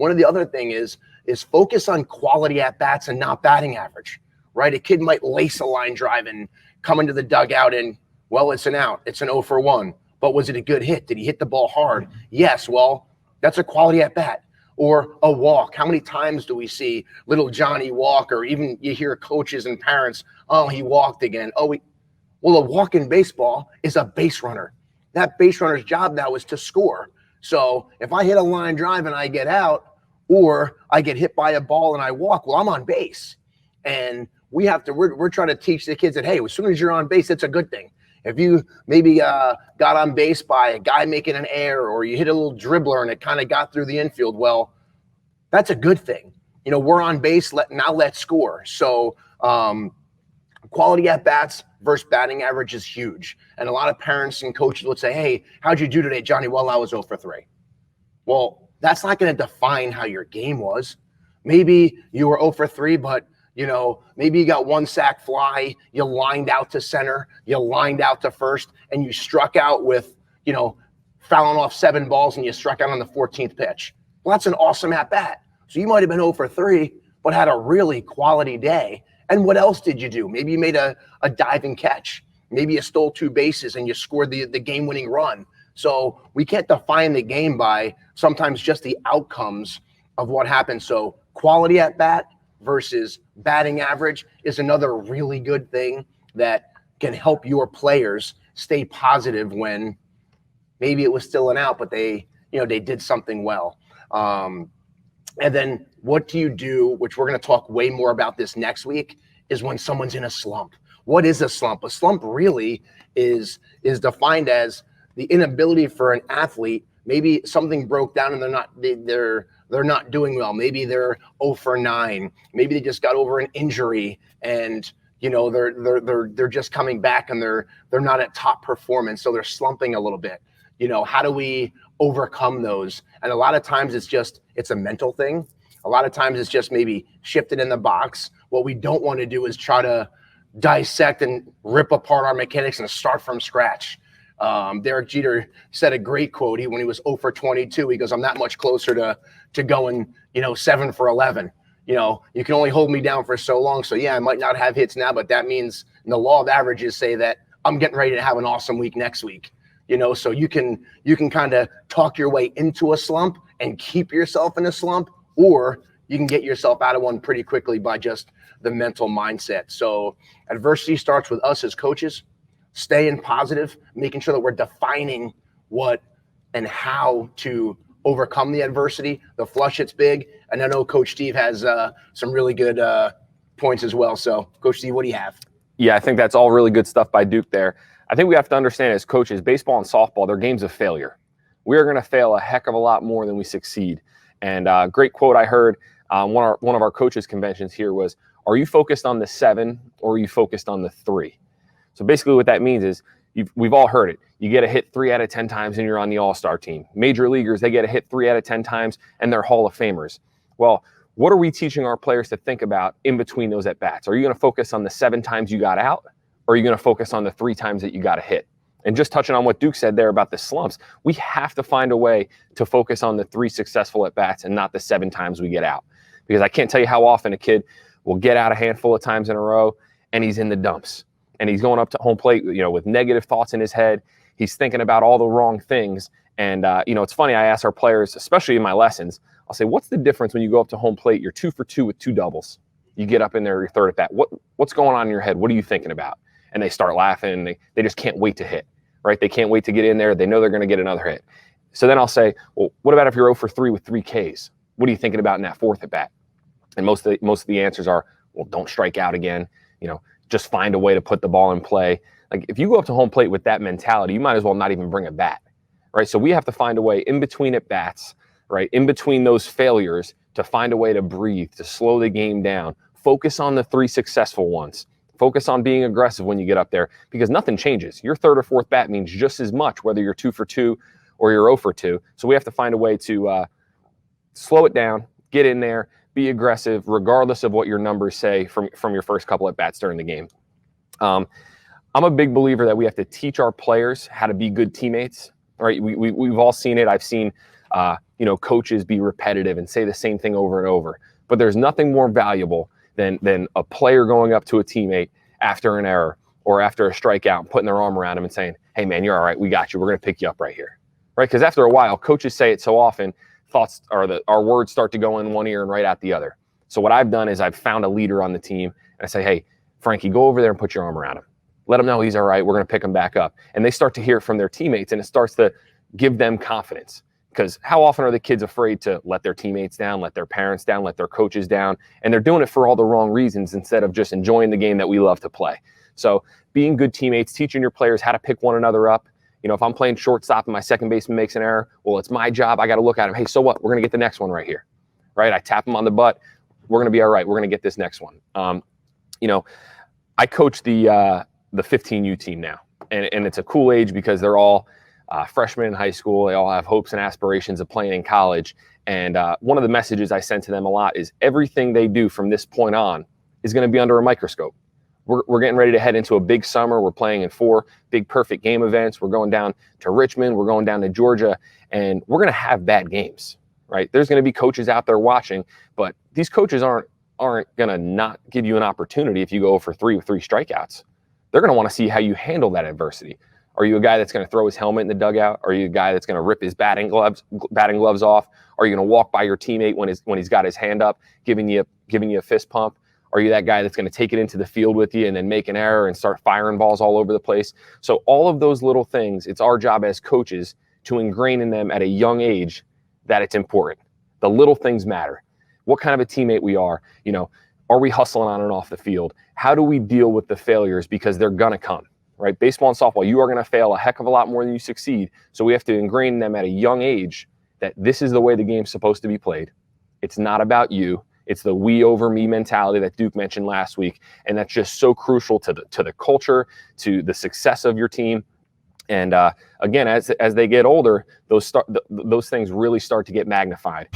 one of the other thing is focus on quality at bats and not batting average, right? A kid might lace a line drive and come into the dugout and, well, it's an out. It's an 0 for 1. But was it a good hit? Did he hit the ball hard? Yes. Well, that's a quality at bat. Or a walk. How many times do we see little Johnny walk, or even you hear coaches and parents, oh, he walked again. Well, a walk in baseball is a base runner. That base runner's job now is to score. So if I hit a line drive and I get out, or I get hit by a ball and I walk, well, I'm on base. And we're trying to teach the kids that, hey, as soon as you're on base, it's a good thing. If you maybe got on base by a guy making an error, or you hit a little dribbler and it kind of got through the infield, well, that's a good thing. You know, we're on base, let's score. So quality at bats versus batting average is huge. And a lot of parents and coaches would say, hey, how'd you do today, Johnny? Well, I was 0 for 3. Well, that's not going to define how your game was. Maybe you were 0 for 3, but you know, maybe you got one sac fly, you lined out to center, you lined out to first, and you struck out with, you know, fouling off 7 balls and you struck out on the 14th pitch. Well, that's an awesome at-bat. So you might have been 0 for 3, but had a really quality day. And what else did you do? Maybe you made a diving catch. Maybe you stole 2 bases and you scored the game-winning run. So we can't define the game by sometimes just the outcomes of what happened. So quality at-bat versus batting average is another really good thing that can help your players stay positive when maybe it was still an out, but they did something well. And then what do you do, which we're going to talk way more about this next week, is when someone's in a slump. What is a slump? A slump really is defined as the inability for an athlete, maybe something broke down and they're not doing well. Maybe they're 0 for 9. Maybe they just got over an injury and, you know, they're just coming back and they're not at top performance. So they're slumping a little bit. You know, how do we overcome those? And a lot of times it's a mental thing. A lot of times it's just maybe shifted in the box. What we don't want to do is try to dissect and rip apart our mechanics and start from scratch. Derek Jeter said a great quote. When he was 0 for 22, he goes, I'm that much closer to going, 7 for 11. You know, you can only hold me down for so long. So yeah, I might not have hits now, but that means the law of averages say that I'm getting ready to have an awesome week next week. You know, so you can kind of talk your way into a slump and keep yourself in a slump, or you can get yourself out of one pretty quickly by just the mental mindset. So adversity starts with us as coaches, staying positive, making sure that we're defining what and how to overcome the adversity. The flush hits big. And I know Coach Steve has some really good points as well. So Coach Steve, what do you have? Yeah, I think that's all really good stuff by Duke there. I think we have to understand as coaches, baseball and softball, they're games of failure. We are going to fail a heck of a lot more than we succeed. And great quote I heard one of our coaches' conventions here was, are you focused on the 7 or are you focused on the 3? So basically what that means is we've all heard it. You get a hit 3 out of 10 times and you're on the all-star team. Major leaguers, they get a hit 3 out of 10 times and they're Hall of Famers. Well, what are we teaching our players to think about in between those at-bats? Are you going to focus on the 7 times you got out, or are you going to focus on the 3 times that you got a hit? And just touching on what Duke said there about the slumps, we have to find a way to focus on the 3 successful at-bats and not the 7 times we get out. Because I can't tell you how often a kid will get out a handful of times in a row and he's in the dumps. And he's going up to home plate, with negative thoughts in his head. He's thinking about all the wrong things. And, it's funny, I ask our players, especially in my lessons, I'll say, what's the difference when you go up to home plate, you're 2 for 2 with 2 doubles? You get up in there, your third at bat. What's going on in your head? What are you thinking about? And they start laughing and they just can't wait to hit, right? They can't wait to get in there. They know they're going to get another hit. So then I'll say, well, what about if you're 0 for 3 with 3 Ks? What are you thinking about in that 4th at bat? And most of the answers are, well, don't strike out again. Just find a way to put the ball in play. Like if you go up to home plate with that mentality, you might as well not even bring a bat, right? So we have to find a way in between at bats, right? In between those failures to find a way to breathe, to slow the game down, focus on the 3 successful ones, focus on being aggressive when you get up there, because nothing changes. Your 3rd or 4th bat means just as much, whether you're 2 for 2 or you're 0 for 2. So we have to find a way to slow it down, get in there, be aggressive, regardless of what your numbers say from your first couple at bats during the game. I'm a big believer that we have to teach our players how to be good teammates. Right? We've all seen it. I've seen coaches be repetitive and say the same thing over and over. But there's nothing more valuable than a player going up to a teammate after an error or after a strikeout, putting their arm around him and saying, hey, man, you're all right. We got you. We're going to pick you up right here. Right? Because after a while, coaches say it so often, our words start to go in one ear and right out the other. So what I've done is I've found a leader on the team, and I say, hey, Frankie, go over there and put your arm around him. Let him know he's all right. We're going to pick him back up. And they start to hear it from their teammates, and it starts to give them confidence. Because how often are the kids afraid to let their teammates down, let their parents down, let their coaches down? And they're doing it for all the wrong reasons instead of just enjoying the game that we love to play. So being good teammates, teaching your players how to pick one another up. If I'm playing shortstop and my second baseman makes an error, well, it's my job. I got to look at him. Hey, so what? We're going to get the next one right here. Right? I tap him on the butt. We're going to be all right. We're going to get this next one. I coach the 15U team now. And it's a cool age because they're all freshmen in high school. They all have hopes and aspirations of playing in college. And one of the messages I send to them a lot is everything they do from this point on is going to be under a microscope. We're getting ready to head into a big summer. We're playing in 4 big perfect game events. We're going down to Richmond. We're going down to Georgia. And we're going to have bad games, right? There's going to be coaches out there watching, but these coaches aren't going to not give you an opportunity if you go for 3 with 3 strikeouts. They're going to want to see how you handle that adversity. Are you a guy that's going to throw his helmet in the dugout? Are you a guy that's going to rip his batting gloves off? Are you going to walk by your teammate when he's got his hand up, giving you a fist pump? Are you that guy that's going to take it into the field with you and then make an error and start firing balls all over the place? So all of those little things, it's our job as coaches to ingrain in them at a young age that it's important. The little things matter. What kind of a teammate we are, are we hustling on and off the field? How do we deal with the failures? Because they're going to come, right? Baseball and softball, you are going to fail a heck of a lot more than you succeed. So we have to ingrain in them at a young age that this is the way the game's supposed to be played. It's not about you. It's the we over me mentality that Duke mentioned last week. And that's just so crucial to the culture, to the success of your team. And again, as they get older, those things really start to get magnified.